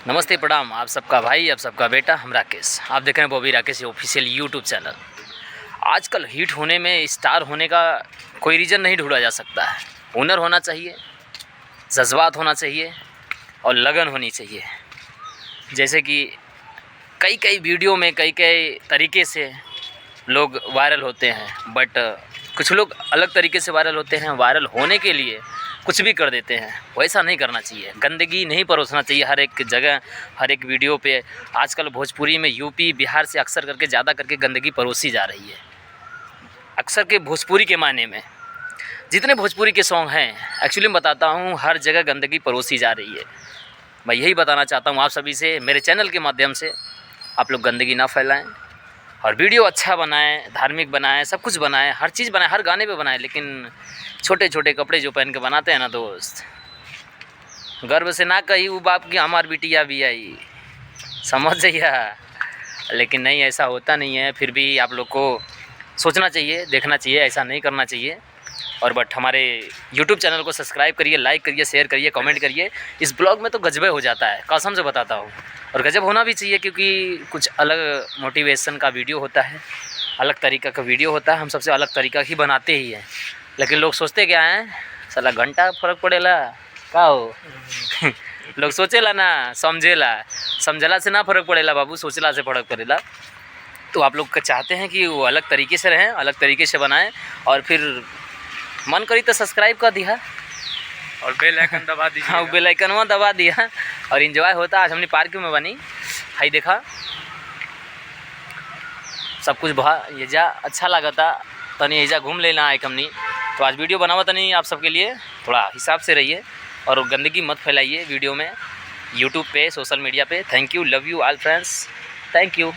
नमस्ते प्रणाम, आप सबका भाई, आप सबका बेटा, हम राकेश। आप देख रहे हैं Bobby Rakesh official YouTube channel. आजकल हिट होने में, स्टार होने का कोई रीज़न नहीं ढूंढा जा सकता है। हुनर होना चाहिए, जज्बात होना चाहिए और लगन होनी चाहिए। जैसे कि कई वीडियो में कई तरीके से लोग वायरल होते हैं, बट कुछ लोग अलग तरीके से वायरल होते हैं। वायरल होने के लिए कुछ भी कर देते हैं, वैसा नहीं करना चाहिए। गंदगी नहीं परोसना चाहिए हर एक जगह, हर एक वीडियो पे। आजकल भोजपुरी में यूपी बिहार से अक्सर करके ज़्यादा करके गंदगी परोसी जा रही है। अक्सर के भोजपुरी के मायने में जितने भोजपुरी के सॉन्ग हैं, एक्चुअली मैं बताता हूँ, हर जगह गंदगी परोसी जा रही है। मैं यही बताना चाहता हूँ आप सभी से, मेरे चैनल के माध्यम से, आप लोग गंदगी ना फैलाएं और वीडियो अच्छा बनाएं, धार्मिक बनाएं, सब कुछ बनाएं, हर चीज़ बनाएं, हर गाने पे बनाएं। लेकिन छोटे छोटे कपड़े जो पहन के बनाते हैं ना दोस्त, गर्व से ना कही वो बाप की हमार बिटिया भी आई, समझ जाइए। लेकिन नहीं, ऐसा होता नहीं है। फिर भी आप लोग को सोचना चाहिए, देखना चाहिए, ऐसा नहीं करना चाहिए। और बट हमारे YouTube चैनल को सब्सक्राइब करिए, लाइक करिए, शेयर करिए, कमेंट करिए। इस ब्लॉग में तो गजबे हो जाता है, कसम से बताता हूँ। और गजब होना भी चाहिए, क्योंकि कुछ अलग मोटिवेशन का वीडियो होता है, अलग तरीका का वीडियो होता है। हम सबसे अलग तरीका ही बनाते ही हैं। लेकिन लोग सोचते क्या हैं, साला घंटा फ़र्क पड़ेला का हो लोग सोचेला ना, समझेला से ना फ़र्क पड़ेला बाबू, सोचला से फ़र्क पड़ेला। तो आप लोग चाहते हैं कि वो अलग तरीके से रहें, अलग तरीके से बनाएं, और फिर मन करी तो सब्सक्राइब कर दिया और बेल आइकन दबा दीजिए। हाँ, बेल आइकन दबा दिया। और इन्जॉय होता। आज हमने पार्क में बनी, हाई देखा, सब कुछ ये जा अच्छा लगा था। तनी ऐजा घूम लेना आए हमनी। तो आज वीडियो बनावा तनी आप सबके लिए, थोड़ा हिसाब से रहिए और गंदगी मत फैलाइए वीडियो में, यूट्यूब पे, सोशल मीडिया पे। Thank you, love you all friends, thank you.